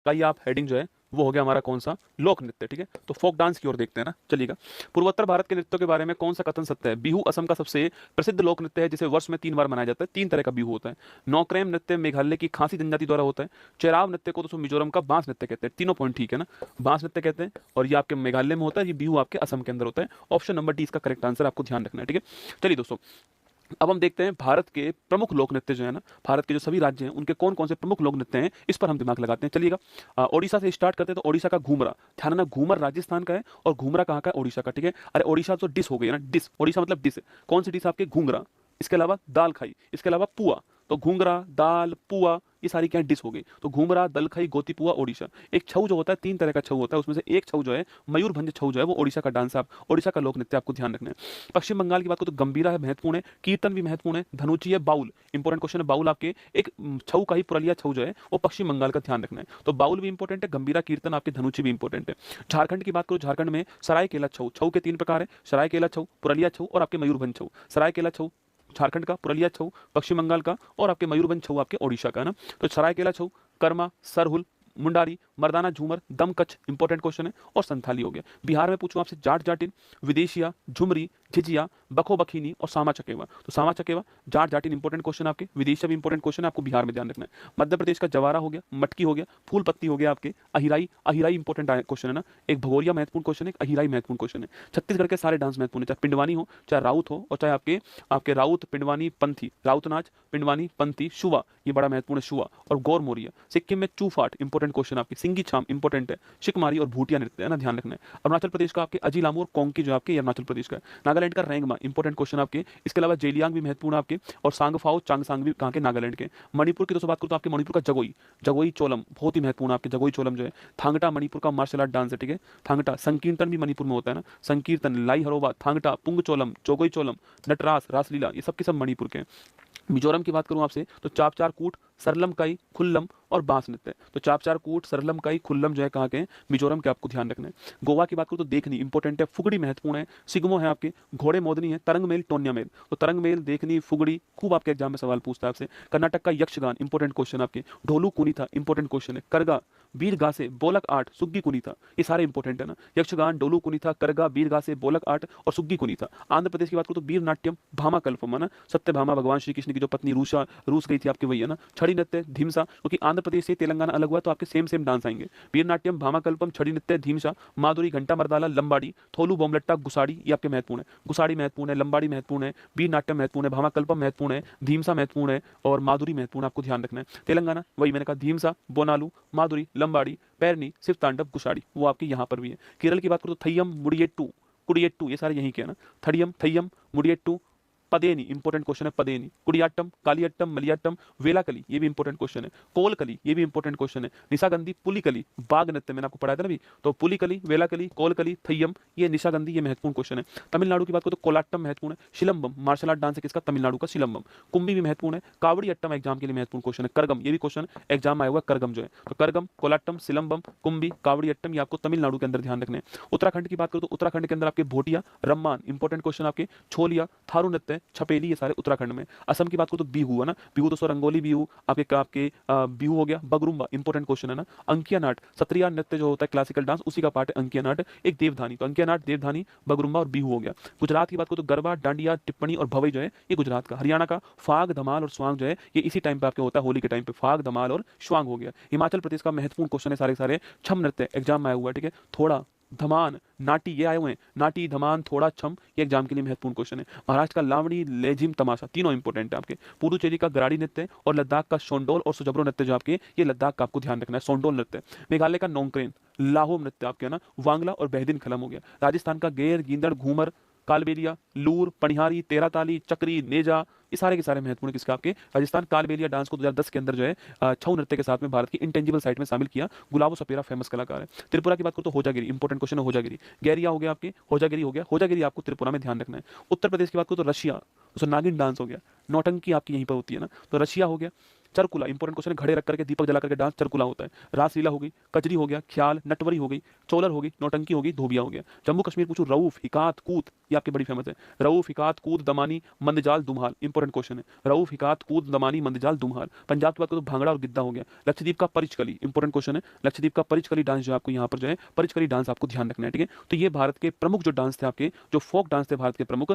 का ये आप हेडिंग जो है वो हो गया हमारा कौन सा, लोक नृत्य। ठीक है, तो फोक डांस की ओर देखते हैं ना, चलिएगा। पूर्वोत्तर भारत के नृत्यों के बारे में कौन सा कथन सत्य है? बिहू असम का सबसे प्रसिद्ध लोक नृत्य है जिसे वर्ष में 3 बार मनाया जाता है। 3 तरह का बिहू होता है। नौक्रेम नृत्य मेघालय की खासी जनजाति द्वारा होता है। चेराव नृत्य को तो मिजोरम का बांस नृत्य कहते हैं। तीनों पॉइंट ठीक है ना, बांस नृत्य कहते हैं और ये आपके मेघालय में होता है, ये बिहू आपके असम के अंदर होता है। ऑप्शन नंबर डी इसका करेक्ट आंसर, आपको ध्यान रखना है। ठीक है, चलिए दोस्तों, अब हम देखते हैं भारत के प्रमुख लोक नृत्य जो है ना, भारत के जो सभी राज्य हैं उनके कौन कौन से प्रमुख लोक नृत्य हैं, इस पर हम दिमाग लगाते हैं। चलिएगा, ओडिशा से स्टार्ट करते हैं। तो ओडिशा का घूमरा, ध्यान रखना, घूमर राजस्थान का है और घूमरा कहाँ का है? ओडिशा का। ठीक है, अरे ओडिशा तो डिश हो गई है ना, डिश, ओडिशा मतलब डिश। कौन सी डिश आपके? घूंगरा। इसके अलावा दाल खाई, इसके अलावा पुआ। तो घूंगरा, दाल, पुआ, ये सारी क्या डिश हो गई। तो घूमरा, दल खाई, गोती, पुआ, ओडिशा। एक छऊ जो होता है, 3 तरह का छऊ होता है, उसमें से एक छऊ जो है मयूरभंज छऊ जो है वो ओडिशा का डांस है, आप ओडिशा का लोक नृत्य, आपको ध्यान रखना है। पश्चिम बंगाल की बात करो तो गंभीरा है, महत्वपूर्ण है। कीर्तन भी महत्वपूर्ण है। धनुची है, बाउल, इंपॉर्टेंट क्वेश्चन है। बाउल आपके एक छऊ का ही पुरलिया छऊ जो है वो पश्चिम बंगाल का, ध्यान रखना है। तो बाउल भी इंपॉर्टेंट है, गंभीरा, कीर्तन, आपके धनुची भी इंपॉर्टेंट है। झारखंड की बात करो, झारखंड में सरायकेला छऊ, छऊ के 3 प्रकार है, सरायकेला छऊ, पुरलिया छऊ और आपके मयूरभंज छऊ। सरायकेला छऊ झारखंड का, पुरलिया छऊ पश्चिम बंगाल का और आपके मयूरभंज छऊ आपके ओडिशा का ना। तो सरायकेला छऊ, कर्मा, सरहुल, मुंडारी, मर्दाना झूमर, दमकच, इंपॉर्टेंट क्वेश्चन है, और संथाली हो गया। बिहार में पूछूं आपसे, जाट जाटिन, विदेशिया, झुमरी, झिझिया, बखो बखीनी और सामा चकेवा। तो सामा चकेवा, जाट जाटिन इंपॉर्टेंट क्वेश्चन आपके, विदेशिया भी इंपॉर्टेंट क्वेश्चन है, आपको बिहार में ध्यान रखना है। मध्य प्रदेश का जवारा हो गया, मटकी हो गया, फूल पत्ती हो गया आपके, अहिराई, अहिराई इंपॉर्टेंट क्वेश्चन है ना, एक भगोरिया महत्वपूर्ण क्वेश्चन है, अहिराई महत्वपूर्ण क्वेश्चन है। छत्तीसगढ़ के सारे डांस महत्वपूर्ण है, चाहे पिंडवानी हो, चाहे राउत हो, और चाहे आपके आपके राउत, पिंडवानी, पंथी, राउत नाच, पिंडवानी, पंथी, शुवा, ये बड़ा महत्वपूर्ण है, शुवा, और गौर मोरिया। सिक्किम में चूफाट इंपॉर्टेंट क्वेश्चन आपकी, सिंगी छाम इंपॉर्टेंट है, शिकमारी और भूटिया नृत्य है ना, ध्यान रखना है। अरुणाचल प्रदेश का आपके अजीलामू और कोंकी जो आपके अरुणाचल प्रदेश का है। नागालैंड का रेंगमा इंपॉर्टेंट क्वेश्चन आपके, इसके अलावा जेलियांग भी महत्वपूर्ण आपके, और सांगफाओ चांगसांग भी कहाँ के? नागालैंड के। मणिपुर की तो बात करूँ तो आपके मणिपुर का जगोई, जगोई चोलम बहुत ही महत्वपूर्ण आपके, जगोई चोलम जो है। थांगटा मणिपुर का मार्शल आर्ट डांस है। ठीक है, थांगटा। संकीर्तन भी मणिपुर में होता है ना, संकीर्तन, लाई हरोबा, थांगटा, पुंग चोलम, जोगोई चोलम, नटरास, रासलीला, ये सब के सब मणिपुर के हैं। मिजोरम की बात करूं आपसे तो चापचार कूट, सरलम काई, खुल्लम और बांस नृत्य। तो चापचार कूट, सरलम काई, खुल्लम जो है कहाँ के हैं? मिजोरम के, आपको ध्यान रखना है। गोवा की बात करूं तो देखनी इंपॉर्टेंट है, फुगड़ी महत्वपूर्ण है, सिगमो है आपके, घोड़े मोदनी है, तरंग मेल, टोन्या मेल। तो तरंग मेल, देखनी, फुगड़ी खूब आपके एग्जाम में सवाल पूछता है आपसे। कर्नाटक का यक्षगान इंपॉर्टेंट क्वेश्चन आपके, ढोलू कुनी था इंपॉर्टेंट क्वेश्चन है, करगा, बीर गासे, बोलक आर्ट, सुग्गी कुनी था, ये सारे इंपॉर्टेंट है ना। यक्षगान, डोलू कुनी था, करगा, बीर गासे, बोलक आर्ट और सुग्गी कुनी था। आंध्र प्रदेश की बात करूं तो वीर नाट्यम, भामा कल्पम है ना, सत्य भामा, भगवान श्री कृष्ण की जो पत्नी रूस गई थी आपकी, वही है ना। छड़ी नृत्य, धीमसा, क्योंकि आंध्र प्रदेश से तेलंगाना अलग हुआ तो आपके सेम सेम डांस आएंगे। वीर नाट्यम, भामा कल्पम, छड़ी नृत्य, धीमसा, माधुरी, घंटा मर्दाला, लंबाड़ी, थोलू बोमलट्टा, गुसाड़ी, ये आपके महत्वपूर्ण है। गुसाड़ी महत्वपूर्ण है, लंबाड़ी महत्वपूर्ण है, वीर नाट्यम महत्वपूर्ण है, भामा कल्पम महत्वपूर्ण है, धीमसा महत्वपूर्ण है और माधुरी महत्वपूर्ण, आपको ध्यान रखना है। तेलंगाना, वही मैंने कहा, धीमसा, बोनालू, माधुरी, लंबाड़ी, पैरनी, शिव तांडव, गुसाड़ी, वो आपकी यहाँ पर भी है। केरल की बात करो तो थय्यम, मुडियट्टू, कुडियट्टू, ये सारे यहीं के है ना। थडियम, थय्यम, मुडियट्टू, पदेनी, इंपॉर्टेंट क्वेश्चन है, पदेनी, कुडियाट्टम, कालियट्टम, मलियाट्टम, वेलाकली, ये भी इंपॉर्टेंट क्वेश्चन है, कोलकली, ये भी इंपॉर्टेंट क्वेश्चन है, निशागंधी, पुलिकली, बाघ नृत्य मैंने आपको पढ़ाया था ना अभी, तो पुलिकली, वेलाकली, कोलकली, थय्यम, ये निशागंधी, ये महत्वपूर्ण क्वेश्चन है। तमिलनाडु की बात करो तो कोलाट्टम महत्वपूर्ण है, शिलंबम, मार्शल आर्ट डांस है किसका? तमिलनाडु का, शिलंबम। कुंभी भी महत्वपूर्ण है, कावड़ी अट्टम एग्जाम के लिए महत्वपूर्ण क्वेश्चन है, करगम, ये भी क्वेश्चन एग्जाम आया हुआ, करगम जो है। तो करगम, कोलाट्टम, सिलंबम, कुंभी, कावड़ी अट्टम, ये आपको तमिलनाडु के अंदर ध्यान रखने हैं। उत्तराखंड की बात करो तो उत्तराखंड के अंदर आपके भोटिया, रम्मान, इंपॉर्टेंट क्वेश्चन आपके, छोलिया, थारू नृत्य, छपेली, ये सारे उत्तराखंड में। असम की बात करो तो बिहू है ना, बिहू तो रंगोली बिहू आपके आपके बिहू हो गया। बगरुम्बा इंपॉर्टेंट क्वेश्चन है ना। अंकिया नाट, सत्रिया नृत्य जो होता है क्लासिकल डांस, उसी का पार्ट है अंकिया नाट। एक देवधानी, तो अंकिया नाट, देवधानी, बगरुम्बा और बिहू हो गया। गुजरात की बात करो तो गरबा, डांडिया, टिप्पणी और भवई जो है ये गुजरात का। हरियाणा का फाग, धमाल और स्वांग जो है ये इसी टाइम पे आपके होता है, होली के टाइम पे, फाग, धमाल और स्वांग हो गया। हिमाचल प्रदेश का महत्वपूर्ण क्वेश्चन है सारे सारे, छम नृत्य एग्जाम में आया हुआ है। ठीक है, थोड़ा, धमान, नाटी, ये आए हुए हैं, नाटी, धमान, थोड़ा, छम, ये एग्जाम के लिए महत्वपूर्ण क्वेश्चन है। महाराष्ट्र का लावणी, लेजिम, तमाशा, तीनों इंपॉर्टेंट है आपके। पुडुचेरी का गराड़ी नृत्य और लद्दाख का शोंडोल और सुजबरो नृत्य जो आपके, ये लद्दाख का, आपको ध्यान रखना है, शोंडोल नृत्य। मेघालय का नोंगक्रेन, लाहोम नृत्य आपके ना, वांगला और बेहदिन खलम हो गया। राजस्थान का गेर, गींदड़, घूमर, कालबेलिया, लूर, पनिहारी, तेराताली, चक्री, नेजा, ये सारे के सारे महत्वपूर्ण किसका? आपके राजस्थान। कालबेलिया डांस को 2010 के अंदर जो है छऊ नृत्य के साथ में भारत की इंटेंजिबल साइट में शामिल किया। गुलाबो सपेरा फेमस कलाकार है। त्रिपुरा की बात करो तो होजागिरी, इंपॉर्टेंट क्वेश्चन है, होजागिरी। गैरिया हो गया आपके, होजागिरी हो गया, होजागिरी आपको त्रिपुरा में ध्यान रखना है। उत्तर प्रदेश की बात करो तो रशिया, तो नागिन डांस हो गया। नौटंकी आपकी यहीं पर होती है ना, तो रशिया हो गया। चरकुला इंपॉर्टेंट क्वेश्चन है, घड़े रख करके दीपक जला करके डांस चरकुला होता है। रासलीला हो गई, कजरी हो गया, ख्याल, नटवरी हो गई, चोलर हो गई, नौटंकी हो गई, धोबिया हो गया। जम्मू कश्मीर पूछूं, रऊफ, हिकात, कूत, ये आपके बड़ी फेमस है। रऊफ, हिकात, कूद, दमानी, मंदजाल, दुम्हाल, इंपॉर्टेंट क्वेश्चन है। रऊफ, हिकात, कूद, दमानी, मंदजाल, दुम्हाल। पंजाब की बात करो तो भांगड़ा और गिद्दा हो गया। लक्षद्वीप का परिचकली इंपॉर्टेंट क्वेश्चन है। लक्षद्वीप का परिचकली डांस जो आपको यहाँ पर जो है परिचकली डांस आपको ध्यान रखना है, ठीक है। तो ये भारत के प्रमुख जो डांस थे आपके, जो फोक डांस थे भारत के प्रमुख,